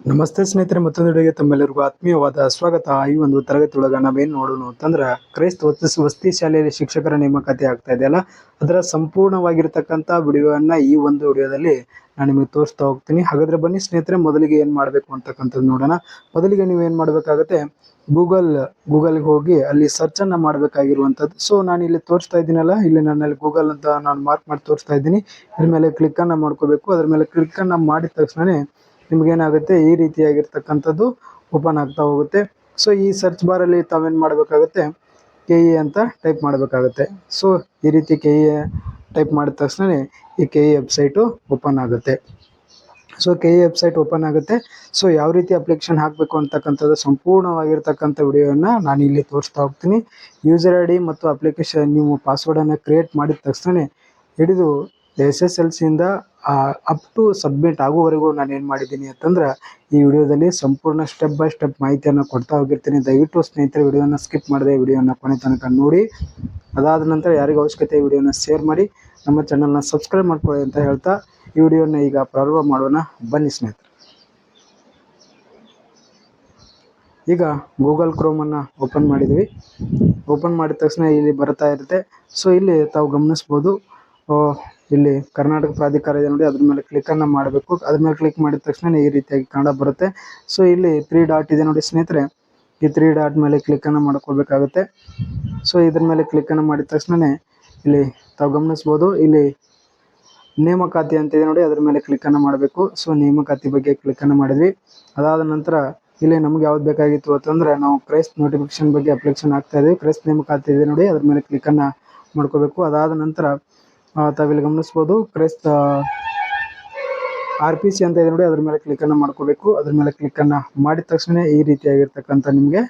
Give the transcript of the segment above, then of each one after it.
ನಮಸ್ತೆ ಸ್ನೇಹಿತರೆ, ಮತ್ತೊಂದು ವಿಡಿಯೋಗೆ ತಮ್ಮೆಲ್ಲರಿಗೂ ಆತ್ಮೀಯವಾದ ಸ್ವಾಗತ. ಈ ಒಂದು ತರಗತಿ ಒಳಗ ನಾವೇನು ನೋಡೋಣ ಅಂತಂದ್ರೆ, ಕ್ರೈಸ್ತ ವಸತಿ ಶಾಲೆಯಲ್ಲಿ ಶಿಕ್ಷಕರ ನೇಮಕಾತಿ ಆಗ್ತಾ ಇದೆಯಲ್ಲ, ಅದರ ಸಂಪೂರ್ಣವಾಗಿರ್ತಕ್ಕಂಥ ವಿಡಿಯೋವನ್ನ ಈ ಒಂದು ವಿಡಿಯೋದಲ್ಲಿ ನಾನು ನಿಮಗೆ ತೋರಿಸ್ತಾ ಹೋಗ್ತೀನಿ. ಹಾಗಾದ್ರೆ ಬನ್ನಿ ಸ್ನೇಹಿತರೆ, ಮೊದಲಿಗೆ ಏನು ಮಾಡಬೇಕು ಅಂತಕ್ಕಂಥದ್ದು ನೋಡೋಣ. ಮೊದಲಿಗೆ ನೀವು ಏನು ಮಾಡಬೇಕಾಗುತ್ತೆ, ಗೂಗಲ್ಗೆ ಹೋಗಿ ಅಲ್ಲಿ ಸರ್ಚ್ ಅನ್ನ ಮಾಡಬೇಕಾಗಿರುವಂಥದ್ದು. ಸೊ ನಾನು ಇಲ್ಲಿ ತೋರಿಸ್ತಾ ಇದ್ದೀನಲ್ಲ, ಇಲ್ಲಿ ನನ್ನಲ್ಲಿ ಗೂಗಲ್ ಅಂತ ನಾನು ಮಾರ್ಕ್ ಮಾಡಿ ತೋರಿಸ್ತಾ ಇದ್ದೀನಿ. ಇದ್ರ ಮೇಲೆ ಕ್ಲಿಕ್ ಅನ್ನ ಮಾಡ್ಕೋಬೇಕು. ಅದ್ರ ಮೇಲೆ ಕ್ಲಿಕ್ ಅನ್ನ ಮಾಡಿದ ತಕ್ಷಣ ನಿಮ್ಗೇನಾಗುತ್ತೆ, ಈ ರೀತಿಯಾಗಿರ್ತಕ್ಕಂಥದ್ದು ಓಪನ್ ಆಗ್ತಾ ಹೋಗುತ್ತೆ. ಸೊ ಈ ಸರ್ಚ್ ಬಾರಲ್ಲಿ ತಾವೇನು ಮಾಡಬೇಕಾಗುತ್ತೆ, KE ಅಂತ ಟೈಪ್ ಮಾಡಬೇಕಾಗುತ್ತೆ. ಸೊ ಈ ರೀತಿ KE ಟೈಪ್ ಮಾಡಿದ ತಕ್ಷಣ ಈ KE ವೆಬ್ಸೈಟು ಓಪನ್ ಆಗುತ್ತೆ. ಸೊ KE ವೆಬ್ಸೈಟ್ ಓಪನ್ ಆಗುತ್ತೆ. ಸೊ ಯಾವ ರೀತಿ ಅಪ್ಲಿಕೇಶನ್ ಹಾಕಬೇಕು ಅಂತಕ್ಕಂಥದ್ದು ಸಂಪೂರ್ಣವಾಗಿರ್ತಕ್ಕಂಥ ವಿಡಿಯೋವನ್ನು ನಾನು ಇಲ್ಲಿ ತೋರಿಸ್ತಾ ಹೋಗ್ತೀನಿ. ಯೂಸರ್ ID ಮತ್ತು ಅಪ್ಲಿಕೇಶನ್ ನೀವು ಪಾಸ್ವರ್ಡನ್ನು ಕ್ರಿಯೇಟ್ ಮಾಡಿದ ತಕ್ಷಣ ಹಿಡಿದು SSLCಯಿಂದ ಅಪ್ ಟು ಸಬ್ಮಿಟ್ ಆಗುವವರೆಗೂ ನಾನು ಏನು ಮಾಡಿದ್ದೀನಿ ಅಂತಂದ್ರೆ, ಈ ವಿಡಿಯೋದಲ್ಲಿ ಸಂಪೂರ್ಣ ಸ್ಟೆಪ್ ಬೈ ಸ್ಟೆಪ್ ಮಾಹಿತಿಯನ್ನು ಕೊಡ್ತಾ ಹೋಗಿರ್ತೀನಿ. ದಯವಿಟ್ಟು ಸ್ನೇಹಿತರೆ ವಿಡಿಯೋನ ಸ್ಕಿಪ್ ಮಾಡದೆ ವಿಡಿಯೋನ ಕೊನೆ ತನಕ ನೋಡಿ. ಅದಾದ ನಂತರ ಯಾರಿಗೂ ಅವಶ್ಯಕತೆ ವಿಡಿಯೋನ ಶೇರ್ ಮಾಡಿ, ನಮ್ಮ ಚಾನಲ್ನ ಸಬ್ಸ್ಕ್ರೈಬ್ ಮಾಡ್ಕೊಳ್ಳಿ ಅಂತ ಹೇಳ್ತಾ ಈ ವಿಡಿಯೋನ ಈಗ ಪ್ರಾರಂಭ ಮಾಡೋಣ. ಬನ್ನಿ ಸ್ನೇಹಿತರೆ. ಈಗ ಗೂಗಲ್ ಕ್ರೋಮನ್ನು ಓಪನ್ ಮಾಡಿದ್ವಿ. ಓಪನ್ ಮಾಡಿದ ತಕ್ಷಣ ಇಲ್ಲಿ ಬರ್ತಾ ಇರುತ್ತೆ. ಸೊ ಇಲ್ಲಿ ತಾವು ಗಮನಿಸ್ಬೋದು, ಇಲ್ಲಿ ಕರ್ನಾಟಕ ಪ್ರಾಧಿಕಾರ ಇದೆ ನೋಡಿ, ಅದ್ರ ಮೇಲೆ ಕ್ಲಿಕ್ಕನ್ನು ಮಾಡಬೇಕು. ಅದ್ರ ಮೇಲೆ ಕ್ಲಿಕ್ ಮಾಡಿದ ತಕ್ಷಣ ಈ ರೀತಿಯಾಗಿ ಕನ್ನಡ ಬರುತ್ತೆ. ಸೊ ಇಲ್ಲಿ 3 ಡಾಟ್ ಇದೆ ನೋಡಿ ಸ್ನೇಹಿತರೆ, ಈ 3 ಡಾಟ್ ಮೇಲೆ ಕ್ಲಿಕ್ಕನ್ನು ಮಾಡ್ಕೋಬೇಕಾಗುತ್ತೆ. ಸೊ ಇದ್ರ ಮೇಲೆ ಕ್ಲಿಕ್ಕನ್ನು ಮಾಡಿದ ತಕ್ಷಣ ಇಲ್ಲಿ ತಾವು ಗಮನಿಸ್ಬೋದು, ಇಲ್ಲಿ ನೇಮಕಾತಿ ಅಂತ ಇದೆ ನೋಡಿ, ಅದ್ರ ಮೇಲೆ ಕ್ಲಿಕ್ಕನ್ನು ಮಾಡಬೇಕು. ಸೊ ನೇಮಕಾತಿ ಬಗ್ಗೆ ಕ್ಲಿಕ್ಕನ್ನು ಮಾಡಿದ್ವಿ. ಅದಾದ ನಂತರ ಇಲ್ಲಿ ನಮ್ಗೆ ಯಾವ್ದು ಬೇಕಾಗಿತ್ತು ಅಂತಂದ್ರೆ, ನಾವು ಕ್ರೈಸ್ತ ನೋಟಿಫಿಕೇಶನ್ ಬಗ್ಗೆ ಅಪ್ಲಿಕೇಶನ್ ಆಗ್ತಾ ಇದ್ವಿ. ಕ್ರೈಸ್ತ ನೇಮಕಾತಿ ಇದೆ ನೋಡಿ, ಅದ್ರ ಮೇಲೆ ಕ್ಲಿಕ್ಕನ್ನು ಮಾಡ್ಕೋಬೇಕು. ಅದಾದ ನಂತರ ತಾವಿಲ್ಲಿ ಗಮನಿಸ್ಬೋದು, ಕ್ರೈಸ್ತ RPC ಅಂತ ಇದೆ ನೋಡಿ, ಅದ್ರ ಮೇಲೆ ಕ್ಲಿಕ್ಕನ್ನು ಮಾಡ್ಕೋಬೇಕು. ಅದ್ರ ಮೇಲೆ ಕ್ಲಿಕ್ಕನ್ನು ಮಾಡಿದ ತಕ್ಷಣ ಈ ರೀತಿಯಾಗಿರ್ತಕ್ಕಂಥ ನಿಮಗೆ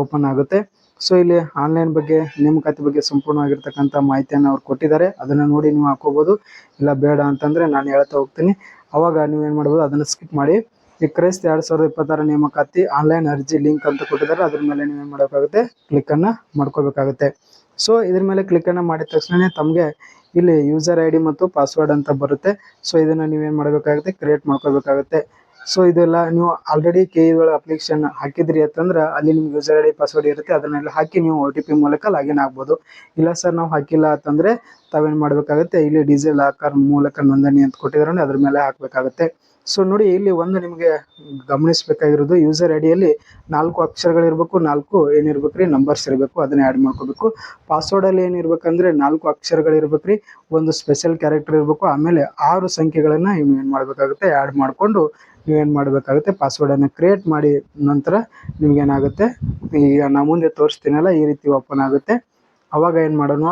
ಓಪನ್ ಆಗುತ್ತೆ. ಸೊ ಇಲ್ಲಿ ಆನ್ಲೈನ್ ಬಗ್ಗೆ, ನೇಮಕಾತಿ ಬಗ್ಗೆ ಸಂಪೂರ್ಣವಾಗಿರ್ತಕ್ಕಂಥ ಮಾಹಿತಿಯನ್ನು ಅವ್ರು ಕೊಟ್ಟಿದ್ದಾರೆ. ಅದನ್ನು ನೋಡಿ ನೀವು ಹಾಕೋಬೋದು. ಇಲ್ಲ ಬೇಡ ಅಂತಂದರೆ ನಾನು ಹೇಳ್ತಾ ಹೋಗ್ತೀನಿ, ಅವಾಗ ನೀವೇನು ಮಾಡ್ಬೋದು, ಅದನ್ನು ಸ್ಕಿಪ್ ಮಾಡಿ. ಈ ಕ್ರೈಸ್ತ 2026 ನೇಮಕಾತಿ ಆನ್ಲೈನ್ ಅರ್ಜಿ ಲಿಂಕ್ ಅಂತ ಕೊಟ್ಟಿದ್ದಾರೆ, ಅದ್ರ ಮೇಲೆ ನೀವೇನು ಮಾಡಬೇಕಾಗುತ್ತೆ, ಕ್ಲಿಕ್ಕನ್ನು ಮಾಡ್ಕೋಬೇಕಾಗುತ್ತೆ. ಸೊ ಇದ್ರ ಮೇಲೆ ಕ್ಲಿಕ್ಕನ್ನು ಮಾಡಿದ ತಕ್ಷಣ ತಮಗೆ ಇಲ್ಲಿ ಯೂಸರ್ ID ಮತ್ತು ಪಾಸ್ವರ್ಡ್ ಅಂತ ಬರುತ್ತೆ. ಸೊ ಇದನ್ನು ನೀವೇನು ಮಾಡಬೇಕಾಗುತ್ತೆ, ಕ್ರಿಯೇಟ್ ಮಾಡ್ಕೋಬೇಕಾಗುತ್ತೆ. ಸೊ ಇದೆಲ್ಲ ನೀವು ಆಲ್ರೆಡಿ KE ಅಪ್ಲಿಕೇಶನ್ ಹಾಕಿದ್ರಿ ಅಂತಂದ್ರೆ ಅಲ್ಲಿ ನಿಮ್ಗೆ ಯೂಸರ್ ID ಪಾಸ್ವರ್ಡ್ ಇರುತ್ತೆ. ಅದನ್ನೆಲ್ಲ ಹಾಕಿ ನೀವು OTP ಮೂಲಕ ಲಾಗಿನ್ ಆಗ್ಬೋದು. ಇಲ್ಲ ಸರ್ ನಾವು ಹಾಕಿಲ್ಲ ಅಂತಂದರೆ ತಾವೇನು ಮಾಡಬೇಕಾಗುತ್ತೆ, ಇಲ್ಲಿ ಡಿಜಿಲಾಕರ್ ಮೂಲಕ ನೋಂದಣಿ ಅಂತ ಕೊಟ್ಟಿದ್ದಾರೆ, ಅದ್ರ ಮೇಲೆ ಹಾಕಬೇಕಾಗುತ್ತೆ. ಸೊ ನೋಡಿ, ಇಲ್ಲಿ ಒಂದು ನಿಮಗೆ ಗಮನಿಸಬೇಕಾಗಿರೋದು, ಯೂಸರ್ ಐಡಿಯಲ್ಲಿ 4 ಅಕ್ಷರಗಳಿರ್ಬೇಕು, 4 ಏನಿರ್ಬೇಕ್ರಿ ನಂಬರ್ಸ್ ಇರಬೇಕು, ಅದನ್ನ ಆ್ಯಡ್ ಮಾಡ್ಕೋಬೇಕು. ಪಾಸ್ವರ್ಡಲ್ಲಿ ಏನಿರ್ಬೇಕಂದ್ರೆ 4 ಅಕ್ಷರಗಳಿರ್ಬೇಕ್ರಿ, ಒಂದು ಸ್ಪೆಷಲ್ ಕ್ಯಾರೆಕ್ಟರ್ ಇರಬೇಕು, ಆಮೇಲೆ 6 ಸಂಖ್ಯೆಗಳನ್ನು ನೀವು ಏನು ಮಾಡಬೇಕಾಗುತ್ತೆ, ಆ್ಯಡ್ ಮಾಡಿಕೊಂಡು ನೀವೇನು ಮಾಡಬೇಕಾಗುತ್ತೆ, ಪಾಸ್ವರ್ಡನ್ನು ಕ್ರಿಯೇಟ್ ಮಾಡಿ ನಂತರ ನಿಮ್ಗೇನಾಗುತ್ತೆ, ಈಗ ನಾ ಮುಂದೆ ತೋರಿಸ್ತೀನಲ್ಲ ಈ ರೀತಿ ಓಪನ್ ಆಗುತ್ತೆ. ಅವಾಗ ಏನು ಮಾಡೋಣ,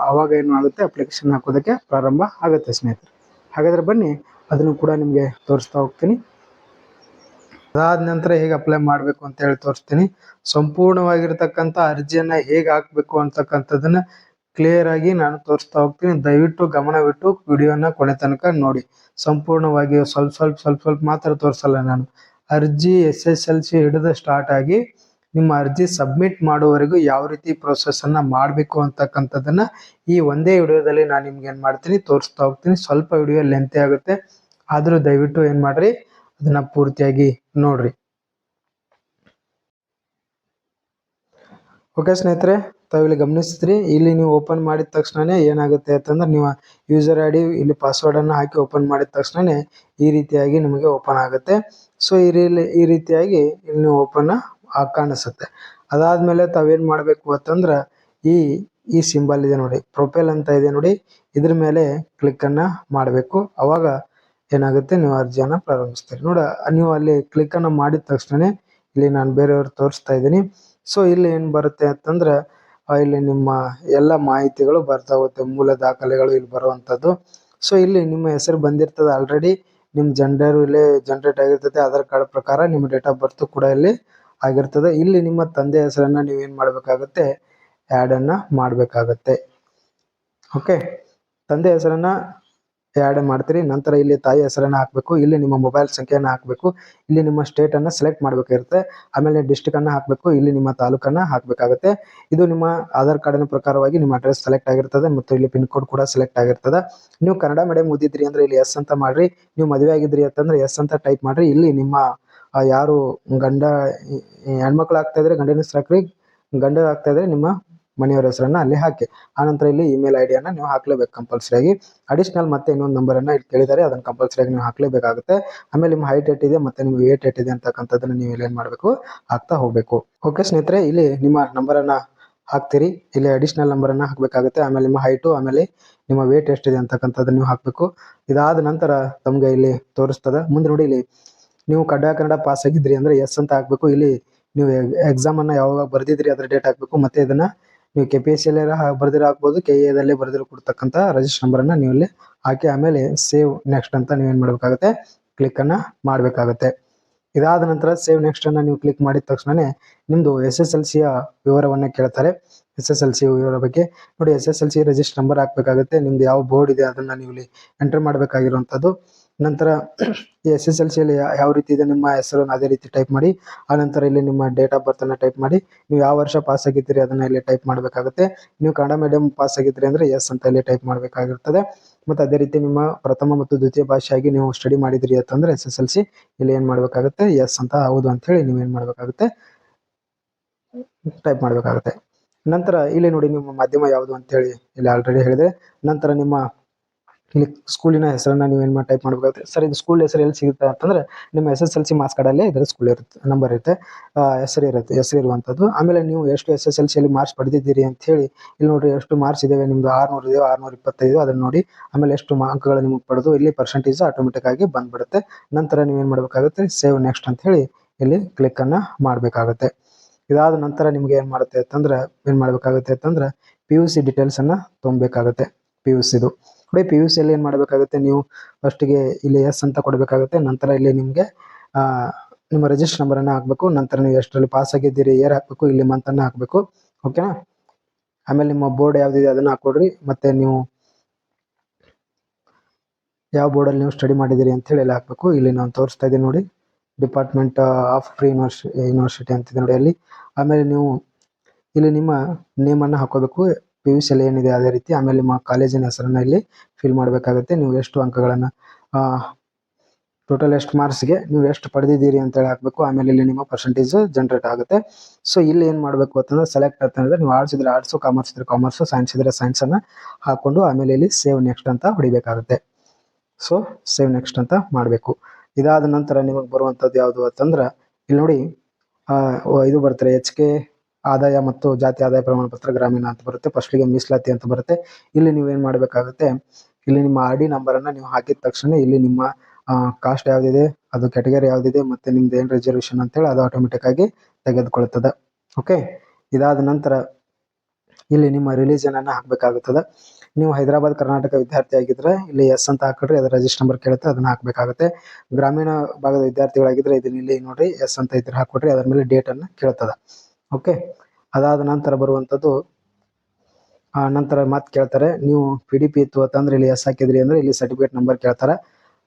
ಅವಾಗ ಏನು ಆಗುತ್ತೆ, ಅಪ್ಲಿಕೇಶನ್ ಹಾಕೋದಕ್ಕೆ ಪ್ರಾರಂಭ ಆಗುತ್ತೆ ಸ್ನೇಹಿತರೆ. ಹಾಗಾದರೆ ಬನ್ನಿ, ಅದನ್ನು ಕೂಡ ನಿಮಗೆ ತೋರಿಸ್ತಾ ಹೋಗ್ತೀನಿ. ಅದಾದ ನಂತರ ಹೇಗೆ ಅಪ್ಲೈ ಮಾಡಬೇಕು ಅಂತ ಹೇಳಿ ತೋರಿಸ್ತೀನಿ. ಸಂಪೂರ್ಣವಾಗಿರ್ತಕ್ಕಂಥ ಅರ್ಜಿಯನ್ನು ಹೇಗೆ ಹಾಕಬೇಕು ಅಂತಕ್ಕಂಥದ್ದನ್ನ ಕ್ಲಿಯರ್ ಆಗಿ ನಾನು ತೋರಿಸ್ತಾ ಹೋಗ್ತೀನಿ. ದಯವಿಟ್ಟು ಗಮನವಿಟ್ಟು ವಿಡಿಯೋನ ಕೊನೆ ತನಕ ನೋಡಿ. ಸಂಪೂರ್ಣವಾಗಿ ಸ್ವಲ್ಪ ಮಾತ್ರ ತೋರಿಸಲ್ಲ ನಾನು. ಅರ್ಜಿ SSLC ಹಿಡಿದು ಸ್ಟಾರ್ಟ್ ಆಗಿ ನಿಮ್ಮ ಅರ್ಜಿ ಸಬ್ಮಿಟ್ ಮಾಡುವವರೆಗೂ ಯಾವ ರೀತಿ ಪ್ರೊಸೆಸನ್ನು ಮಾಡಬೇಕು ಅಂತಕ್ಕಂಥದ್ದನ್ನು ಈ ಒಂದೇ ವಿಡಿಯೋದಲ್ಲಿ ನಾನು ನಿಮ್ಗೆ ಏನು ಮಾಡ್ತೀನಿ, ತೋರಿಸ್ತಾ ಹೋಗ್ತೀನಿ. ಸ್ವಲ್ಪ ವಿಡಿಯೋ ಲೆಂತಿ ಆಗುತ್ತೆ, ಆದರೂ ದಯವಿಟ್ಟು ಏನು ಮಾಡ್ರಿ, ಅದನ್ನ ಪೂರ್ತಿಯಾಗಿ ನೋಡ್ರಿ. ಓಕೆ ಸ್ನೇಹಿತರೆ, ತಾವಿಲ್ಲಿ ಗಮನಿಸಿದ್ರಿ, ಇಲ್ಲಿ ನೀವು ಓಪನ್ ಮಾಡಿದ ತಕ್ಷಣ ಏನಾಗುತ್ತೆ ಅಂತಂದ್ರೆ, ನೀವು ಯೂಸರ್ ID ಇಲ್ಲಿ ಪಾಸ್ವರ್ಡನ್ನು ಹಾಕಿ ಓಪನ್ ಮಾಡಿದ ತಕ್ಷಣ ಈ ರೀತಿಯಾಗಿ ನಿಮಗೆ ಓಪನ್ ಆಗುತ್ತೆ. ಸೊ ಈ ರೀತಿಯಾಗಿ ಇಲ್ಲಿ ನೀವು ಓಪನ್ ಕಾಣಿಸುತ್ತೆ. ಅದಾದ್ಮೇಲೆ ತಾವೇನು ಮಾಡಬೇಕು ಅಂತಂದ್ರೆ, ಈ ಸಿಂಬಲ್ ಇದೆ ನೋಡಿ, ಪ್ರೊಫೈಲ್ ಅಂತ ಇದೆ ನೋಡಿ, ಇದ್ರ ಮೇಲೆ ಕ್ಲಿಕ್ಕನ್ನು ಮಾಡಬೇಕು. ಅವಾಗ ಏನಾಗುತ್ತೆ, ನೀವು ಅರ್ಜಿಯನ್ನು ಪ್ರಾರಂಭಿಸ್ತೀರಿ. ನೀವು ಅಲ್ಲಿ ಕ್ಲಿಕ್ಕನ್ನು ಮಾಡಿದ ತಕ್ಷಣ ಇಲ್ಲಿ ನಾನು ಬೇರೆಯವ್ರು ತೋರಿಸ್ತಾ ಇದ್ದೀನಿ. ಸೊ ಇಲ್ಲಿ ಏನು ಬರುತ್ತೆ ಅಂತಂದ್ರೆ, ಇಲ್ಲಿ ನಿಮ್ಮ ಎಲ್ಲ ಮಾಹಿತಿಗಳು ಬರ್ತಾ ಹೋಗುತ್ತೆ, ಮೂಲ ದಾಖಲೆಗಳು ಇಲ್ಲಿ ಬರುವಂಥದ್ದು. ಸೊ ಇಲ್ಲಿ ನಿಮ್ಮ ಹೆಸರು ಬಂದಿರ್ತದೆ ಆಲ್ರೆಡಿ, ನಿಮ್ಮ ಜೆಂಡರು ಇಲ್ಲಿ ಜನ್ರೇಟ್ ಆಗಿರ್ತದೆ. ಆಧಾರ್ ಕಾರ್ಡ್ ಪ್ರಕಾರ ನಿಮ್ಮ ಡೇಟ್ ಆಫ್ ಬರ್ತ್ ಕೂಡ ಇಲ್ಲಿ ಆಗಿರ್ತದೆ. ಇಲ್ಲಿ ನಿಮ್ಮ ತಂದೆ ಹೆಸರನ್ನು ನೀವೇನು ಮಾಡಬೇಕಾಗುತ್ತೆ, ಆ್ಯಡನ್ನು ಮಾಡಬೇಕಾಗತ್ತೆ. ಓಕೆ, ತಂದೆ ಹೆಸರನ್ನು ಆ್ಯಡ್ ಮಾಡ್ತೀರಿ. ನಂತರ ಇಲ್ಲಿ ತಾಯಿ ಹೆಸರನ್ನು ಹಾಕಬೇಕು, ಇಲ್ಲಿ ನಿಮ್ಮ ಮೊಬೈಲ್ ಸಂಖ್ಯೆಯನ್ನು ಹಾಕಬೇಕು, ಇಲ್ಲಿ ನಿಮ್ಮ ಸ್ಟೇಟನ್ನು ಸೆಲೆಕ್ಟ್ ಮಾಡಬೇಕಾಗಿರುತ್ತೆ. ಆಮೇಲೆ ಡಿಸ್ಟಿಕನ್ನು ಹಾಕಬೇಕು, ಇಲ್ಲಿ ನಿಮ್ಮ ತಾಲೂಕನ್ನು ಹಾಕಬೇಕಾಗುತ್ತೆ. ಇದು ನಿಮ್ಮ ಆಧಾರ್ ಕಾರ್ಡಿನ ಪ್ರಕಾರವಾಗಿ ನಿಮ್ಮ ಅಡ್ರೆಸ್ ಸೆಲೆಕ್ಟ್ ಆಗಿರ್ತದೆ ಮತ್ತು ಇಲ್ಲಿ ಪಿನ್ ಕೋಡ್ ಕೂಡ ಸೆಲೆಕ್ಟ್ ಆಗಿರ್ತದೆ. ನೀವು ಕನ್ನಡ ಮೀಡಿಯಂ ಓದಿದ್ರಿ ಅಂದ್ರೆ ಇಲ್ಲಿ ಎಸ್ ಅಂತ ಮಾಡ್ರಿ. ನೀವು ಮದುವೆ ಆಗಿದ್ರಿ ಅಂತಂದ್ರೆ ಎಸ್ ಅಂತ ಟೈಪ್ ಮಾಡ್ರಿ. ಇಲ್ಲಿ ನಿಮ್ಮ ಯಾರು ಗಂಡ ಹೆಣ್ಮಕ್ಳು ಆಗ್ತಾ ಇದ್ರೆ ಗಂಡನ ಹೆಸರು ಹಾಕ್ರಿ, ಗಂಡ ಆಗ್ತಾ ಇದ್ರೆ ನಿಮ್ಮ ಮನೆಯವರ ಹೆಸರನ್ನ ಅಲ್ಲಿ ಹಾಕಿ. ಆನಂತರ ಇಲ್ಲಿ ಇಮೇಲ್ ಐಡಿಯನ್ನ ನೀವು ಹಾಕ್ಲೇಬೇಕು ಕಂಪಲ್ಸರಿ ಆಗಿ. ಅಡಿಷನಲ್ ಮತ್ತೆ ಇನ್ನೊಂದು ನಂಬರನ್ನ ಇಲ್ಲಿ ಕೇಳಿದರೆ ಅದನ್ನ ಕಂಪಲ್ಸರಿ ಆಗಿ ನೀವು ಹಾಕ್ಲೇಬೇಕಾಗುತ್ತೆ. ಆಮೇಲೆ ನಿಮ್ಮ ಹೈಟ್ ಎಷ್ಟಿದೆ ಮತ್ತೆ ನಿಮ್ಮ ವೇಟ್ ಎಷ್ಟಿದೆ ಅಂತಕ್ಕಂಥದ್ದನ್ನ ನೀವು ಇಲ್ಲಿ ಏನ್ ಮಾಡಬೇಕು, ಹಾಕ್ತಾ ಹೋಗ್ಬೇಕು. ಓಕೆ ಸ್ನೇಹಿತರೆ, ಇಲ್ಲಿ ನಿಮ್ಮ ನಂಬರನ್ನ ಹಾಕ್ತೀರಿ, ಇಲ್ಲಿ ಅಡಿಷನಲ್ ನಂಬರನ್ನ ಹಾಕಬೇಕಾಗುತ್ತೆ. ಆಮೇಲೆ ನಿಮ್ಮ ಹೈಟು, ಆಮೇಲೆ ನಿಮ್ಮ ವೇಟ್ ಎಷ್ಟಿದೆ ಅಂತಕ್ಕಂಥದ್ದನ್ನ ನೀವು ಹಾಕಬೇಕು. ಇದಾದ ನಂತರ ತಮಗೆ ಇಲ್ಲಿ ತೋರಿಸ್ತದೆ. ಮುಂದೆ ನೋಡಿ, ಇಲ್ಲಿ ನೀವು ಕನ್ನಡ ಪಾಸ್ ಆಗಿದ್ರಿ ಅಂದ್ರೆ ಎಸ್ ಅಂತ ಹಾಕ್ಬೇಕು. ಇಲ್ಲಿ ನೀವು ಎಕ್ಸಾಮ್ ಅನ್ನ ಯಾವಾಗ ಬರ್ದಿದ್ರಿ ಅದ್ರ ಡೇಟ್ ಹಾಕ್ಬೇಕು. ಮತ್ತೆ ಇದನ್ನ ನೀವು KPSC ಬರ್ದಿರೋ ಹಾಕ್ಬೋದು, KA ಬರ್ದಿರೋ ಕೊಡ್ತಕ್ಕಂಥ ರಿಜಿಸ್ಟರ್ ನಂಬರನ್ನ ನೀವು ಇಲ್ಲಿ ಹಾಕಿ ಆಮೇಲೆ ಸೇವ್ ನೆಕ್ಸ್ಟ್ ಅಂತ ನೀವೇನ್ ಮಾಡ್ಬೇಕಾಗುತ್ತೆ, ಕ್ಲಿಕ್ ಅನ್ನ ಮಾಡ್ಬೇಕಾಗುತ್ತೆ. ಇದಾದ ನಂತರ ಸೇವ್ ನೆಕ್ಸ್ಟ್ ಅನ್ನ ನೀವು ಕ್ಲಿಕ್ ಮಾಡಿದ ತಕ್ಷಣ ನಿಮ್ದು SSLC ವಿವರವನ್ನ ಕೇಳ್ತಾರೆ. SSLC ವಿವರ ಬಗ್ಗೆ ನೋಡಿ, SSLC ರಿಜಿಸ್ಟರ್ ನಂಬರ್ ಹಾಕ್ಬೇಕಾಗುತ್ತೆ. ನಿಮ್ದು ಯಾವ ಬೋರ್ಡ್ ಇದೆ ಅದನ್ನ ನೀವು ಇಲ್ಲಿ ಎಂಟರ್ ಮಾಡ್ಬೇಕಾಗಿರುವಂತದ್ದು. ನಂತರ ಈ SSLC ಅಲ್ಲಿ ಯಾವ ರೀತಿ ಇದೆ ನಿಮ್ಮ ಹೆಸರು ಅದೇ ರೀತಿ ಟೈಪ್ ಮಾಡಿ. ಆ ನಂತರ ಇಲ್ಲಿ ನಿಮ್ಮ ಡೇಟ್ ಆಫ್ ಬರ್ತ್ ಅನ್ನ ಟೈಪ್ ಮಾಡಿ. ನೀವು ಯಾವ ವರ್ಷ ಪಾಸ್ ಆಗಿದ್ದೀರಿ ಅದನ್ನ ಇಲ್ಲಿ ಟೈಪ್ ಮಾಡಬೇಕಾಗುತ್ತೆ. ನೀವು ಕನ್ನಡ ಮೀಡಿಯಂ ಪಾಸ್ ಆಗಿದ್ರಿ ಅಂದ್ರೆ ಎಸ್ ಅಂತ ಇಲ್ಲಿ ಟೈಪ್ ಮಾಡಬೇಕಾಗಿರ್ತದೆ. ಮತ್ತೆ ಅದೇ ರೀತಿ ನಿಮ್ಮ ಪ್ರಥಮ ಮತ್ತು ದ್ವಿತೀಯ ಭಾಷೆಯಾಗಿ ನೀವು ಸ್ಟಡಿ ಮಾಡಿದ್ರಿ ಅಂತಂದ್ರೆ SSLC ಇಲ್ಲಿ ಏನ್ ಮಾಡ್ಬೇಕಾಗುತ್ತೆ, ಎಸ್ ಅಂತ ಹೌದು ಅಂತ ಹೇಳಿ ನೀವು ಏನ್ ಮಾಡ್ಬೇಕಾಗುತ್ತೆ, ಟೈಪ್ ಮಾಡ್ಬೇಕಾಗುತ್ತೆ. ನಂತರ ಇಲ್ಲಿ ನೋಡಿ, ನಿಮ್ಮ ಮಾಧ್ಯಮ ಯಾವುದು ಅಂತ ಹೇಳಿ ಇಲ್ಲಿ ಆಲ್ರೆಡಿ ಹೇಳಿದೆ. ನಂತರ ನಿಮ್ಮ ಇಲ್ಲಿ ಸ್ಕೂಲಿನ ಹೆಸರನ್ನ ನೀವೇನ್ ಟೈಪ್ ಮಾಡ್ಬೇಕಾಗುತ್ತೆ. ಸರ್, ಇದು ಸ್ಕೂಲ್ ಹೆಸರು ಎಲ್ಲಿ ಸಿಗುತ್ತೆ ಅಂತಂದ್ರೆ ನಿಮ್ಮ SSLC ಮಾರ್ಕ್ಸ್ ಕಾರ್ಡ್ ಅಲ್ಲಿ ಇದರ ಸ್ಕೂಲ್ ಇರುತ್ತೆ, ನಂಬರ್ ಇರುತ್ತೆ, ಹೆಸರು ಇರುವಂತದ್ದು. ಆಮೇಲೆ ನೀವು ಎಷ್ಟು SSLC ಅಲ್ಲಿ ಮಾರ್ಕ್ಸ್ ಪಡೆದಿದ್ದೀರಿ ಅಂತ ಹೇಳಿ ಇಲ್ಲಿ ನೋಡ್ರಿ, ಎಷ್ಟು ಮಾರ್ಕ್ಸ್ ಇದಾವೆ ನಿಮ್ದು 600 ಇದೆ, 625 ಅದನ್ನ ನೋಡಿ. ಆಮೇಲೆ ಎಷ್ಟು ಅಂಕಗಳು ನಿಮಗೆ ಪಡೆದು ಇಲ್ಲಿ ಪರ್ಸೆಂಟೇಜ್ ಆಟೋಮೆಟಿಕ್ ಆಗಿ ಬಂದ್ಬಿಡುತ್ತೆ. ನಂತರ ನೀವೇನ್ ಮಾಡ್ಬೇಕಾಗುತ್ತೆ, ಸೇವ್ ನೆಕ್ಸ್ಟ್ ಅಂತ ಹೇಳಿ ಇಲ್ಲಿ ಕ್ಲಿಕ್ ಅನ್ನ ಮಾಡ್ಬೇಕಾಗುತ್ತೆ. ಇದಾದ ನಂತರ ನಿಮ್ಗೆ ಏನ್ ಮಾಡುತ್ತೆ ಅಂತಂದ್ರೆ ಏನ್ ಮಾಡ್ಬೇಕಾಗುತ್ತೆ ಅಂತಂದ್ರೆ PUC ಡೀಟೇಲ್ಸ್ ಅನ್ನ ತುಂಬಬೇಕಾಗುತ್ತೆ. PUC ನೋಡಿ, PUC ಅಲ್ಲಿ ಏನ್ ಮಾಡ್ಬೇಕಾಗುತ್ತೆ, ನೀವು ಫಸ್ಟ್ಗೆ ಇಲ್ಲಿ ಎಸ್ ಅಂತ ಕೊಡ್ಬೇಕಾಗುತ್ತೆ. ನಂತರ ಇಲ್ಲಿ ನಿಮ್ಗೆ ನಿಮ್ಮ ರಿಜಿಸ್ಟರ್ ನಂಬರ್ ಅನ್ನ ಹಾಕ್ಬೇಕು. ನಂತರ ನೀವು ಎಷ್ಟರಲ್ಲಿ ಪಾಸ್ ಆಗಿದ್ದೀರಿ ಇಯರ್ ಹಾಕ್ಬೇಕು, ಇಲ್ಲಿ ಮಂತ್ ಅನ್ನ ಹಾಕ್ಬೇಕು. ಓಕೆನಾ. ಆಮೇಲೆ ನಿಮ್ಮ ಬೋರ್ಡ್ ಯಾವ್ದಿದೆ ಅದನ್ನ ಹಾಕೊಡ್ರಿ. ಮತ್ತೆ ನೀವು ಯಾವ ಬೋರ್ಡ್ ಅಲ್ಲಿ ನೀವು ಸ್ಟಡಿ ಮಾಡಿದಿರಿ ಅಂತ ಹೇಳಿ ಎಲ್ಲ ಹಾಕ್ಬೇಕು. ಇಲ್ಲಿ ನಾನು ತೋರಿಸ್ತಾ ಇದ್ದೀನಿ ನೋಡಿ, ಡಿಪಾರ್ಟ್ಮೆಂಟ್ ಆಫ್ ಪ್ರೀ ಯೂನಿವರ್ಸಿಟಿ ಅಂತಿದೆ ನೋಡಿ ಅಲ್ಲಿ. ಆಮೇಲೆ ನೀವು ಇಲ್ಲಿ ನಿಮ್ಮ ನೇಮ್ ಅನ್ನ ಹಾಕೋಬೇಕು, PUC ಅಲ್ಲಿ ಏನಿದೆ ಅದೇ ರೀತಿ. ಆಮೇಲೆ ನಿಮ್ಮ ಕಾಲೇಜಿನ ಹೆಸರನ್ನ ಇಲ್ಲಿ ಫಿಲ್ ಮಾಡಬೇಕಾಗುತ್ತೆ. ನೀವು ಎಷ್ಟು ಅಂಕಗಳನ್ನ ಟೋಟಲ್ ಎಷ್ಟು ಮಾರ್ಕ್ಸ್ಗೆ ನೀವು ಎಷ್ಟು ಪಡೆದಿದ್ದೀರಿ ಅಂತ ಹೇಳಿ ಹಾಕಬೇಕು. ಆಮೇಲೆ ಇಲ್ಲಿ ನಿಮ್ಮ ಪರ್ಸೆಂಟೇಜ್ ಜನರೇಟ್ ಆಗುತ್ತೆ. ಸೊ ಇಲ್ಲಿ ಏನ್ ಮಾಡ್ಬೇಕು ಅಂತಂದ್ರೆ ಸೆಲೆಕ್ಟ್ ಅಂತಂದ್ರೆ ನೀವು ಆರ್ಟ್ಸ್ ಇದ್ರೆ ಆರ್ಟ್ಸ್, ಕಾಮರ್ಸ್ ಇದ್ರೆ ಕಾಮರ್ಸ್, ಸೈನ್ಸ್ ಇದ್ರೆ ಸೈನ್ಸ್ ಅನ್ನ ಹಾಕೊಂಡು ಆಮೇಲೆ ಇಲ್ಲಿ ಸೇವ್ ನೆಕ್ಸ್ಟ್ ಅಂತ ಹೊಡಿಬೇಕಾಗುತ್ತೆ. ಸೊ ಸೇವ್ ನೆಕ್ಸ್ಟ್ ಅಂತ ಮಾಡಬೇಕು. ಇದಾದ ನಂತರ ನಿಮಗೆ ಬರುವಂತದ್ದು ಯಾವುದು ಅಂತಂದ್ರೆ ಇಲ್ಲಿ ನೋಡಿ, ಇದು ಬರ್ತಾರೆ HK ಆದಾಯ ಮತ್ತು ಜಾತಿ ಆದಾಯ ಪ್ರಮಾಣ ಪತ್ರ ಗ್ರಾಮೀಣ ಅಂತ ಬರುತ್ತೆ. ಫಸ್ಟ್ಗೆ ಮೀಸಲಾತಿ ಅಂತ ಬರುತ್ತೆ. ಇಲ್ಲಿ ನೀವೇನ್ ಮಾಡ್ಬೇಕಾಗುತ್ತೆ, ಇಲ್ಲಿ ನಿಮ್ಮ RD ನಂಬರ್ ಅನ್ನ ನೀವು ಹಾಕಿದ ತಕ್ಷಣ ಇಲ್ಲಿ ನಿಮ್ಮ ಕಾಸ್ಟ್ ಯಾವ್ದಿದೆ, ಅದು ಕ್ಯಾಟಗರಿ ಯಾವ್ದಿದೆ, ಮತ್ತೆ ನಿಮ್ದು ಏನ್ ರಿಸರ್ವೇಶನ್ ಅಂತ ಹೇಳಿ ಅದು ಆಟೋಮೆಟಿಕ್ ಆಗಿ ತೆಗೆದುಕೊಳ್ಳುತ್ತದೆ. ಓಕೆ. ಇದಾದ ನಂತರ ಇಲ್ಲಿ ನಿಮ್ಮ ರಿಲಿಜನ್ ಅನ್ನ ಹಾಕ್ಬೇಕಾಗುತ್ತದೆ. ನೀವು ಹೈದರಾಬಾದ್ ಕರ್ನಾಟಕ ವಿದ್ಯಾರ್ಥಿ ಆಗಿದ್ರೆ ಇಲ್ಲಿ ಎಸ್ ಅಂತ ಹಾಕಿದ್ರೆ ಅದರ ರಿಜಿಸ್ಟರ್ ನಂಬರ್ ಕೇಳುತ್ತೆ, ಅದನ್ನ ಹಾಕ್ಬೇಕಾಗುತ್ತೆ. ಗ್ರಾಮೀಣ ಭಾಗದ ವಿದ್ಯಾರ್ಥಿಗಳಾಗಿದ್ರೆ ಇದನ್ನ ಇಲ್ಲಿ ನೋಡ್ರಿ ಎಸ್ ಅಂತ ಇದ್ರೆ ಹಾಕೊಡ್ರಿ, ಅದರ ಮೇಲೆ ಡೇಟ್ ಅನ್ನ ಕೇಳ್ತದ. ಓಕೆ. ಅದಾದ ನಂತರ ಬರುವಂತದ್ದು ನಂತರ ಮತ್ತೆ ಕೇಳ್ತಾರೆ, ನೀವು PDP ಇತ್ತು ಅಂತಂದ್ರೆ ಇಲ್ಲಿ ಎಸ್ ಹಾಕಿದ್ರಿ ಅಂದ್ರೆ ಇಲ್ಲಿ ಸರ್ಟಿಫಿಕೇಟ್ ನಂಬರ್ ಕೇಳ್ತಾರೆ,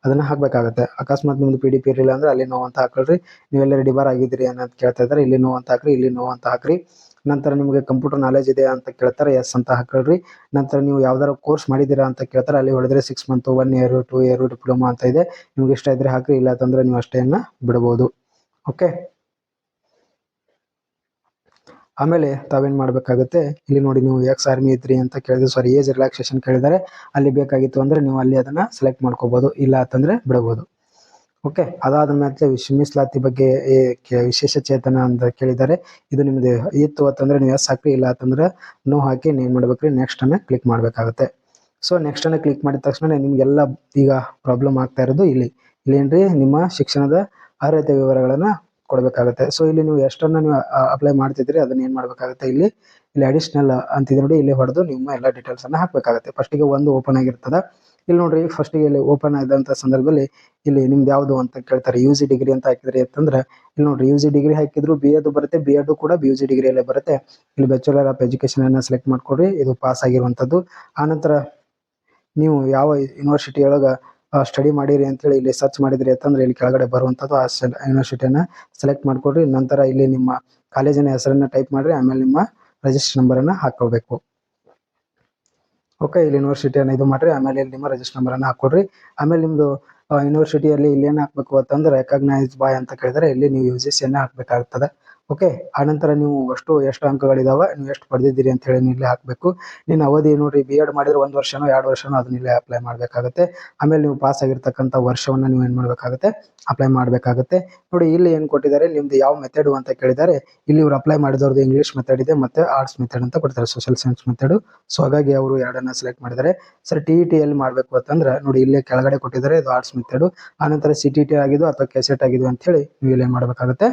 ಅದನ್ನ ಹಾಕ್ಬೇಕಾಗುತ್ತೆ. ಅಕಸ್ಮಾತ್ ನಿಮ್ದು PDP ಇರಲಿಲ್ಲ ಅಂದ್ರೆ ಅಲ್ಲಿ ನೋ ಅಂತ ಹಾಕೊಳ್ರಿ. ನೀವೆಲ್ಲ ಡಿಬಾರ್ ಆಗಿದ್ದೀರಿ ಅಂತ ಕೇಳ್ತಾ ಇದ್ದಾರೆ, ಇಲ್ಲಿ ನೋ ಅಂತ ಹಾಕ್ರಿ, ಇಲ್ಲಿ ನೋ ಅಂತ ಹಾಕ್ರಿ. ನಂತರ ನಿಮಗೆ ಕಂಪ್ಯೂಟರ್ ನಾಲೆಜ್ ಇದೆ ಅಂತ ಕೇಳ್ತಾರೆ, ಎಸ್ ಅಂತ ಹಾಕೊಳ್ರಿ. ನಂತರ ನೀವು ಯಾವ್ದಾರ ಕೋರ್ಸ್ ಮಾಡಿದ್ದೀರಾ ಅಂತ ಕೇಳ್ತಾರೆ, ಅಲ್ಲಿ ಹೊಡೆದ್ರೆ 6 ಮಂತ್, 1 ಇಯರ್, 2 ಇಯರ್ ಡಿಪ್ಲೊಮಾ ಅಂತ ಇದೆ. ನಿಮ್ಗೆ ಇಷ್ಟ ಇದ್ರೆ ಹಾಕ್ರಿ, ಇಲ್ಲ ಅಂತಂದ್ರೆ ನೀವು ಅಷ್ಟೇನ್ನ ಬಿಡಬಹುದು. ಓಕೆ. ಆಮೇಲೆ ತಾವೇನ್ ಮಾಡ್ಬೇಕಾಗುತ್ತೆ, ಇಲ್ಲಿ ನೋಡಿ ನೀವು ಎಕ್ಸ್ ಆರ್ಮಿ ಇದ್ರಿ ಅಂತ ಕೇಳಿದ್ರೆ, ಸಾರಿ ಏಜ್ ರಿಲ್ಯಾಕ್ಸೇಷನ್ ಕೇಳಿದರೆ ಅಲ್ಲಿ ಬೇಕಾಗಿತ್ತು ಅಂದ್ರೆ ನೀವು ಅಲ್ಲಿ ಅದನ್ನ ಸೆಲೆಕ್ಟ್ ಮಾಡ್ಕೋಬಹುದು, ಇಲ್ಲ ಅಂತಂದ್ರೆ ಬಿಡಬಹುದು. ಓಕೆ. ಅದಾದ ಮೇಲೆ ಮೀಸಲಾತಿ ಬಗ್ಗೆ ವಿಶೇಷ ಚೇತನ ಅಂತ ಕೇಳಿದ್ದಾರೆ. ಇದು ನಿಮ್ದು ಇತ್ತು ಅಂತಂದ್ರೆ ನೀವು ಎಸ್ ಹಾಕಿ, ಇಲ್ಲ ಅಂತಂದ್ರೆ ನೋ ಹಾಕಿ ಏನ್ ಮಾಡ್ಬೇಕ್ರಿ, ನೆಕ್ಸ್ಟ್ ಅನ್ನ ಕ್ಲಿಕ್ ಮಾಡ್ಬೇಕಾಗುತ್ತೆ. ಸೊ ನೆಕ್ಸ್ಟ್ ಅನ್ನ ಕ್ಲಿಕ್ ಮಾಡಿದ ತಕ್ಷಣ ನಿಮ್ಗೆಲ್ಲ ಈಗ ಪ್ರಾಬ್ಲಮ್ ಆಗ್ತಾ ಇರೋದು ಇಲ್ಲಿ ಏನ್ರಿ, ನಿಮ್ಮ ಶಿಕ್ಷಣದ ಅರ್ಹತೆ ವಿವರಗಳನ್ನ ಕೊಡಬೇಕಾಗುತ್ತೆ. ಸೊ ಇಲ್ಲಿ ನೀವು ಎಷ್ಟನ್ನ ನೀವು ಅಪ್ಲೈ ಮಾಡ್ತಿದ್ರಿ ಅದನ್ನ ಏನ್ ಮಾಡ್ಬೇಕಾಗುತ್ತೆ, ಇಲ್ಲಿ ಅಡಿಷನಲ್ ಅಂತಿದೆ ನೋಡಿ, ಇಲ್ಲಿ ಹೊಡೆದು ನಿಮ್ಮ ಎಲ್ಲ ಡೀಟೇಲ್ಸ್ ಅನ್ನ ಹಾಕ್ಬೇಕಾಗುತ್ತೆ. ಫಸ್ಟಿಗೆ ಒಂದು ಓಪನ್ ಆಗಿರ್ತದ. ಇಲ್ಲಿ ನೋಡ್ರಿ, ಫಸ್ಟಿಗೆ ಇಲ್ಲಿ ಓಪನ್ ಆದಂತ ಸಂದರ್ಭದಲ್ಲಿ ಇಲ್ಲಿ ನಿಮ್ದು ಯಾವ್ದು ಅಂತ ಕೇಳ್ತಾರೆ. UG ಡಿಗ್ರಿ ಅಂತ ಹಾಕಿದ್ರಿ ಅಂತಂದ್ರೆ ಇಲ್ಲಿ ನೋಡ್ರಿ, UG ಡಿಗ್ರಿ ಹಾಕಿದ್ರು BEd ಬರುತ್ತೆ, BEd ಕೂಡ UG ಡಿಗ್ರಿಯಲ್ಲೇ ಬರುತ್ತೆ. ಇಲ್ಲಿ ಬ್ಯಾಚುಲರ್ ಆಫ್ ಎಜುಕೇಶನ್ ಅನ್ನ ಸೆಲೆಕ್ಟ್ ಮಾಡ್ಕೊಡ್ರಿ, ಇದು ಪಾಸ್ ಆಗಿರುವಂತದ್ದು. ಆನಂತರ ನೀವು ಯಾವ ಯೂನಿವರ್ಸಿಟಿ ಒಳಗೆ ಸ್ಟಡಿ ಮಾಡಿರಿ ಅಂತೇಳಿ ಇಲ್ಲಿ ಸರ್ಚ್ ಮಾಡಿದ್ರಿ ಅಂತಂದ್ರೆ ಇಲ್ಲಿ ಕೆಳಗಡೆ ಬರುವಂಥದ್ದು ಆ ಯೂನಿವರ್ಸಿಟಿಯನ್ನು ಸೆಲೆಕ್ಟ್ ಮಾಡ್ಕೊಡ್ರಿ. ನಂತರ ಇಲ್ಲಿ ನಿಮ್ಮ ಕಾಲೇಜಿನ ಹೆಸರನ್ನು ಟೈಪ್ ಮಾಡ್ರಿ. ಆಮೇಲೆ ನಿಮ್ಮ ರಿಜಿಸ್ಟರ್ ನಂಬರನ್ನು ಹಾಕೋಬೇಕು. ಓಕೆ, ಇಲ್ಲಿ ಯೂನಿವರ್ಸಿಟಿಯನ್ನು ಇದು ಮಾಡ್ರಿ. ಆಮೇಲೆ ಇಲ್ಲಿ ನಿಮ್ಮ ರಿಜಿಸ್ಟರ್ ನಂಬರನ್ನು ಹಾಕೊಡ್ರಿ. ಆಮೇಲೆ ನಿಮ್ಮದು ಯೂನಿವರ್ಸಿಟಿಯಲ್ಲಿ ಇಲ್ಲಿ ಏನು ಹಾಕಬೇಕು ಅಂತಂದ್ರೆ ರೆಕಗ್ನೈಸ್ ಬಾಯ್ ಅಂತ ಕೇಳಿದರೆ ಇಲ್ಲಿ ನೀವು UGCಯನ್ನು ಹಾಕಬೇಕಾಗ್ತದೆ. ಓಕೆ, ಆನಂತರ ನೀವು ಎಷ್ಟು ಅಂಕಗಳಿದಾವೆ, ನೀವು ಎಷ್ಟು ಪಡೆದಿದ್ದೀರಿ ಅಂತ ಹೇಳಿ ಇಲ್ಲಿ ಹಾಕಬೇಕು. ನಿನ್ನ ಅವಧಿ ನೋಡ್ರಿ, B.Ed ಮಾಡಿದ್ರೆ 1 ವರ್ಷನೋ 2 ವರ್ಷನೋ ಅದನ್ನ ಇಲ್ಲಿ ಅಪ್ಲೈ ಮಾಡಬೇಕಾಗುತ್ತೆ. ಆಮೇಲೆ ನೀವು ಪಾಸ್ ಆಗಿರ್ತಕ್ಕಂಥ ವರ್ಷವನ್ನು ನೀವು ಏನು ಮಾಡಬೇಕಾಗುತ್ತೆ, ಅಪ್ಲೈ ಮಾಡಬೇಕಾಗುತ್ತೆ. ನೋಡಿ ಇಲ್ಲಿ ಏನು ಕೊಟ್ಟಿದ್ದಾರೆ, ನಿಮ್ದು ಯಾವ ಮೆಥಡ್ ಅಂತ ಕೇಳಿದ್ದಾರೆ. ಇಲ್ಲಿ ಇವ್ರು ಅಪ್ಲೈ ಮಾಡಿದವ್ರದ್ದು ಇಂಗ್ಲಿಷ್ ಮೆಥಡ್ ಇದೆ ಮತ್ತೆ ಆರ್ಟ್ಸ್ ಮೆಥಡ್ ಅಂತ ಕೊಡ್ತಾರೆ, ಸೋಷಿಯಲ್ ಸೈನ್ಸ್ ಮೆಥಡ್. ಸೊ ಹಾಗಾಗಿ ಅವರು ಎರಡನ್ನ ಸೆಲೆಕ್ಟ್ ಮಾಡಿದ್ದಾರೆ. ಸರ್ TET ಎಲ್ಲಿ ಮಾಡಬೇಕು ಅಂತಂದ್ರೆ ನೋಡಿ ಇಲ್ಲಿ ಕೆಳಗಡೆ ಕೊಟ್ಟಿದ್ದಾರೆ, ಇದು ಆರ್ಟ್ಸ್ ಮೆಥಡ್. ಆನಂತರ CTT ಆಗಿದ್ದು ಅಥವಾ ಕೆಸೆಟ್ ಆಗಿದ್ದು ಅಂತ ಹೇಳಿ ನೀವು ಇಲ್ಲಿ ಏನು ಮಾಡಬೇಕಾಗುತ್ತೆ,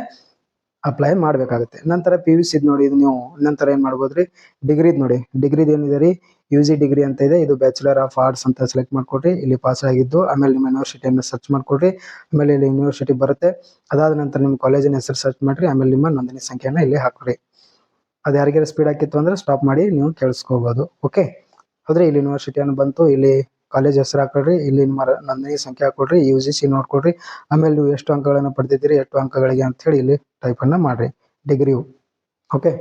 ಅಪ್ಲೈ ಮಾಡಬೇಕಾಗುತ್ತೆ. ನಂತರ PUC ನೋಡಿ, ಇದು ನೀವು ನಂತರ ಏನು ಮಾಡ್ಬೋದ್ರಿ, ಡಿಗ್ರಿದ್ ನೋಡಿ, ಡಿಗ್ರಿದ್ ಏನಿದೆ ರೀ, UG ಡಿಗ್ರಿ ಅಂತ ಇದೆ. ಇದು ಬ್ಯಾಚುಲರ್ ಆಫ್ ಆರ್ಟ್ಸ್ ಅಂತ ಸೆಲೆಕ್ಟ್ ಮಾಡ್ಕೊಡ್ರಿ. ಇಲ್ಲಿ ಪಾಸ್ ಆಗಿದ್ದು ಆಮೇಲೆ ನಿಮ್ಮ ಯೂನಿವರ್ಸಿಟಿಯನ್ನು ಸರ್ಚ್ ಮಾಡ್ಕೊಡ್ರಿ. ಆಮೇಲೆ ಇಲ್ಲಿ ಯೂನಿವರ್ಸಿಟಿ ಬರುತ್ತೆ. ಅದಾದ ನಂತರ ನಿಮ್ಮ ಕಾಲೇಜಿನ ಹೆಸರು ಸರ್ಚ್ ಮಾಡ್ರಿ. ಆಮೇಲೆ ನಿಮ್ಮ ನೋಂದಣಿ ಸಂಖ್ಯೆಯನ್ನು ಇಲ್ಲಿ ಹಾಕ್ರಿ. ಅದು ಯಾರಿಗಾರ ಸ್ಪೀಡ್ ಆಗಿತ್ತು ಅಂದ್ರೆ ಸ್ಟಾಪ್ ಮಾಡಿ ನೀವು ಕೇಳಿಸ್ಕೋಬಹುದು. ಓಕೆ, ಹೌದ್ರಿ, ಇಲ್ಲಿ ಯೂನಿವರ್ಸಿಟಿಯನ್ನು ಬಂತು. ಇಲ್ಲಿ ಕಾಲೇಜ್ ಹೆಸರು ಹಾಕೊಡ್ರಿ. ಇಲ್ಲಿ ನಿಮ್ಮ ನೋಂದಣಿ ಸಂಖ್ಯೆ ಹಾಕೊಡ್ರಿ. UGC ನೋಡ್ಕೊಡ್ರಿ. ಆಮೇಲೆ ನೀವು ಎಷ್ಟು ಅಂಕಗಳನ್ನು ಪಡೆದಿದ್ದೀರಿ, ಎಷ್ಟು ಅಂಕಗಳಿಗೆ ಅಂತ ಹೇಳಿ ಇಲ್ಲಿ ಟೈಪ್ ಅನ್ನ ಮಾಡ್ರಿ, ಡಿಗ್ರಿ. ಓಕೆ,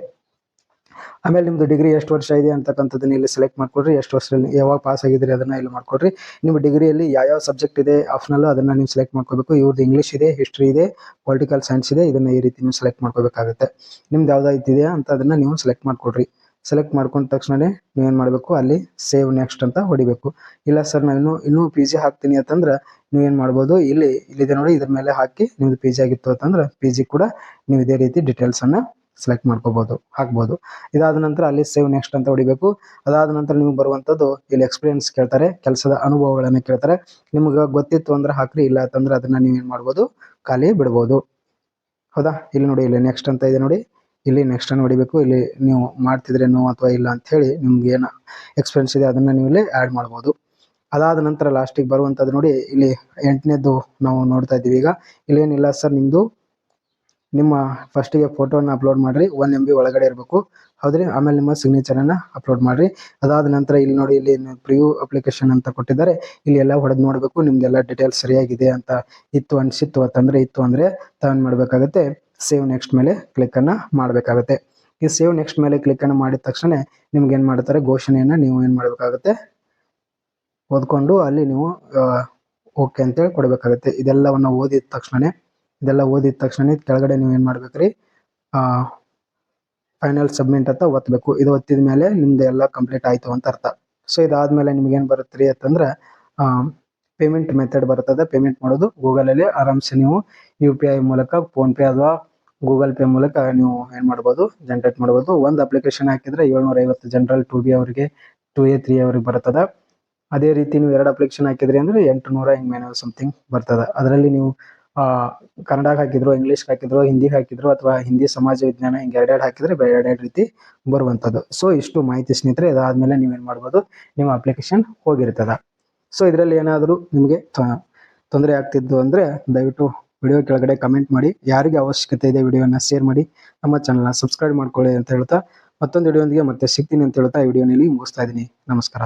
ಆಮೇಲೆ ನಿಮ್ದು ಡಿಗ್ರಿ ಎಷ್ಟು ವರ್ಷ ಇದೆ ಅಂತಕ್ಕಂಥದ್ದನ್ನ ಇಲ್ಲಿ ಸೆಲೆಕ್ಟ್ ಮಾಡ್ಕೊಡ್ರಿ. ಎಷ್ಟು ವರ್ಷದಲ್ಲಿ ಯಾವಾಗ ಪಾಸ್ ಆಗಿದ್ರಿ ಅದನ್ನ ಇಲ್ಲಿ ಮಾಡ್ಕೊಡ್ರಿ. ನಿಮ್ಮ ಡಿಗ್ರಿಯಲ್ಲಿ ಯಾವ ಸಬ್ಜೆಕ್ಟ್ ಇದೆ ಆಪ್ಷನಲ್ ಅದನ್ನ ನೀವು ಸೆಲೆಕ್ಟ್ ಮಾಡ್ಕೋಬೇಕು. ಇವ್ರದ್ದು ಇಂಗ್ಲಿಷ್ ಇದೆ, ಹಿಸ್ಟ್ರಿ ಇದೆ, ಪೊಲಿಟಿಕಲ್ ಸೈನ್ಸ್ ಇದೆ. ಇದನ್ನ ಈ ರೀತಿ ನೀವು ಸೆಲೆಕ್ಟ್ ಮಾಡ್ಕೋಬೇಕಾಗುತ್ತೆ. ನಿಮ್ದು ಯಾವ್ದಾಯ್ತಿದೆಯಾ ಅಂತ ಅದನ್ನ ನೀವು ಸೆಲೆಕ್ಟ್ ಮಾಡ್ಕೊಡ್ರಿ. ಸೆಲೆಕ್ಟ್ ಮಾಡ್ಕೊಂಡ ತಕ್ಷಣನೇ ನೀವೇನು ಮಾಡಬೇಕು, ಅಲ್ಲಿ ಸೇವ್ ನೆಕ್ಸ್ಟ್ ಅಂತ ಹೊಡಿಬೇಕು. ಇಲ್ಲ ಸರ್ ನಾನು ಇನ್ನೂ PG ಹಾಕ್ತೀನಿ ಅಂತಂದ್ರೆ ನೀವೇನು ಮಾಡ್ಬೋದು, ಇಲ್ಲಿದೆ ನೋಡಿ, ಇದ್ರ ಮೇಲೆ ಹಾಕಿ ನಿಮ್ದು PG ಆಗಿತ್ತು ಅಂತಂದ್ರೆ PG ಕೂಡ ನೀವು ಇದೇ ರೀತಿ ಡೀಟೇಲ್ಸನ್ನು ಸೆಲೆಕ್ಟ್ ಹಾಕ್ಬೋದು. ಇದಾದ ನಂತರ ಅಲ್ಲಿ ಸೇವ್ ನೆಕ್ಸ್ಟ್ ಅಂತ ಹೊಡಿಬೇಕು. ಅದಾದ ನಂತರ ನೀವು ಬರುವಂಥದ್ದು ಇಲ್ಲಿ ಎಕ್ಸ್ಪೀರಿಯನ್ಸ್ ಕೇಳ್ತಾರೆ, ಕೆಲಸದ ಅನುಭವಗಳನ್ನು ಕೇಳ್ತಾರೆ. ನಿಮ್ಗೆ ಗೊತ್ತಿತ್ತು ಅಂದ್ರೆ ಹಾಕ್ರಿ, ಇಲ್ಲ ಅಂತಂದ್ರೆ ಅದನ್ನ ನೀವೇನು ಮಾಡ್ಬೋದು, ಖಾಲಿ ಬಿಡ್ಬೋದು. ಹೌದಾ, ಇಲ್ಲಿ ನೋಡಿ, ಇಲ್ಲಿ ನೆಕ್ಸ್ಟ್ ಅಂತ ಇದೆ ನೋಡಿ, ಇಲ್ಲಿ ನೆಕ್ಸ್ಟ್ ಅನ್ನು ಹೊಡಿಬೇಕು. ಇಲ್ಲಿ ನೀವು ಮಾಡ್ತಿದ್ರೆ ನೋ ಅಥವಾ ಇಲ್ಲ ಅಂತ ಹೇಳಿ ನಿಮ್ಗೆ ಏನು ಎಕ್ಸ್ಪೀರಿಯನ್ಸ್ ಇದೆ ಅದನ್ನ ನೀವು ಇಲ್ಲಿ ಆ್ಯಡ್ ಮಾಡ್ಬೋದು. ಅದಾದ ನಂತರ ಲಾಸ್ಟಿಗೆ ಬರುವಂಥದ್ದು ನೋಡಿ, ಇಲ್ಲಿ 8ನೇದು ನಾವು ನೋಡ್ತಾ ಇದ್ದೀವಿ. ಈಗ ಇಲ್ಲೇನಿಲ್ಲ ಸರ್, ನಿಮ್ಮ ಫಸ್ಟಿಗೆ ಫೋಟೋನ ಅಪ್ಲೋಡ್ ಮಾಡಿರಿ, 1 MB ಒಳಗಡೆ ಇರಬೇಕು. ಹೌದ್ರಿ, ಆಮೇಲೆ ನಿಮ್ಮ ಸಿಗ್ನೇಚರನ್ನು ಅಪ್ಲೋಡ್ ಮಾಡಿರಿ. ಅದಾದ ನಂತರ ಇಲ್ಲಿ ನೋಡಿ, ಇಲ್ಲಿ ಪ್ರಿವ್ಯೂ ಅಪ್ಲಿಕೇಶನ್ ಅಂತ ಕೊಟ್ಟಿದ್ದಾರೆ. ಇಲ್ಲಿ ಎಲ್ಲ ಹೊಡೆದು ನೋಡಬೇಕು, ನಿಮ್ದೆಲ್ಲ ಡೀಟೇಲ್ಸ್ ಸರಿಯಾಗಿದೆ ಅಂತ ಇತ್ತು ಅಂದ್ರೆ ತಾವೇನು ಮಾಡಬೇಕಾಗುತ್ತೆ, ಸೇವ್ ನೆಕ್ಸ್ಟ್ ಮೇಲೆ ಕ್ಲಿಕ್ಕನ್ನು ಮಾಡಬೇಕಾಗುತ್ತೆ. ಈ ಸೇವ್ ನೆಕ್ಸ್ಟ್ ಮೇಲೆ ಕ್ಲಿಕ್ಕನ್ನು ಮಾಡಿದ ತಕ್ಷಣ ನಿಮ್ಗೆ ಏನು ಮಾಡ್ತಾರೆ, ಘೋಷಣೆಯನ್ನು ನೀವು ಏನು ಮಾಡಬೇಕಾಗುತ್ತೆ, ಓದ್ಕೊಂಡು ಅಲ್ಲಿ ನೀವು ಓಕೆ ಅಂತೇಳಿ ಕೊಡಬೇಕಾಗುತ್ತೆ. ಇದೆಲ್ಲ ಓದಿದ ತಕ್ಷಣ ಕೆಳಗಡೆ ನೀವು ಏನು ಮಾಡ್ಬೇಕ್ರಿ, ಫೈನಲ್ ಸಬ್ಮಿಟ್ ಅಂತ ಒತ್ತಬೇಕು. ಇದು ಒತ್ತಿದ ಮೇಲೆ ನಿಮ್ದು ಎಲ್ಲ ಕಂಪ್ಲೀಟ್ ಆಯಿತು ಅಂತ ಅರ್ಥ. ಸೊ ಇದಾದ್ಮೇಲೆ ನಿಮ್ಗೆ ಏನು ಬರುತ್ತೆ ರೀ ಅಂತಂದ್ರೆ ಪೇಮೆಂಟ್ ಮೆಥಡ್ ಬರ್ತದೆ. ಪೇಮೆಂಟ್ ಮಾಡೋದು ಗೂಗಲಲ್ಲಿ ಆರಾಮ್ಸೆ ನೀವು UPI ಮೂಲಕ, ಫೋನ್ಪೇ ಅಥವಾ ಗೂಗಲ್ ಪೇ ಮೂಲಕ ನೀವು ಏನು ಮಾಡ್ಬೋದು, ಜನರೇಟ್ ಮಾಡ್ಬೋದು. ಒಂದು ಅಪ್ಲಿಕೇಶನ್ ಹಾಕಿದ್ರೆ 750 ಜನರಲ್ 2B ಅವರಿಗೆ, 2A 3 ಅವರಿಗೆ ಬರ್ತದೆ. ಅದೇ ರೀತಿ ನೀವು 2 ಅಪ್ಲಿಕೇಶನ್ ಹಾಕಿದ್ರಿ ಅಂದ್ರೆ 800 ಹಿಂಗೆ ಸಮಥಿಂಗ್ ಬರ್ತದೆ. ಅದರಲ್ಲಿ ನೀವು ಕನ್ನಡ ಹಾಕಿದ್ರು, ಇಂಗ್ಲೀಷ್ ಹಾಕಿದ್ರು, ಹಿಂದಿ ಹಾಕಿದ್ರು ಅಥವಾ ಹಿಂದಿ ಸಮಾಜ ವಿಜ್ಞಾನ ಹಿಂಗೆ 2 ಹಾಕಿದ್ರೆ 2 ರೀತಿ ಬರುವಂಥದ್ದು. ಸೊ ಇಷ್ಟು ಮಾಹಿತಿ ಸ್ನೇಹಿತರೆ. ಅದಾದ್ಮೇಲೆ ನೀವೇನು ಮಾಡ್ಬೋದು, ನಿಮ್ಮ ಅಪ್ಲಿಕೇಶನ್ ಹೋಗಿರ್ತದ. ಸೊ ಇದರಲ್ಲಿ ಏನಾದರೂ ನಿಮಗೆ ತೊಂದರೆ ಆಗ್ತಿದ್ದು ಅಂದರೆ ದಯವಿಟ್ಟು ವಿಡಿಯೋ ಕೆಳಗಡೆ ಕಮೆಂಟ್ ಮಾಡಿ. ಯಾರಿಗೆ ಅವಶ್ಯಕತೆ ಇದೆ ವಿಡಿಯೋನ ಶೇರ್ ಮಾಡಿ, ನಮ್ಮ ಚಾನಲ್ನ ಸಬ್ಸ್ಕ್ರೈಬ್ ಮಾಡ್ಕೊಳ್ಳಿ ಅಂತ ಹೇಳ್ತಾ ಮತ್ತೊಂದು ವಿಡಿಯೋಂದಿಗೆ ಮತ್ತೆ ಸಿಗ್ತೀನಿ ಅಂತ ಹೇಳ್ತಾ ಈ ವಿಡಿಯೋನಲ್ಲಿ ಮುಗಿಸ್ತಾ ಇದ್ದೀನಿ. ನಮಸ್ಕಾರ.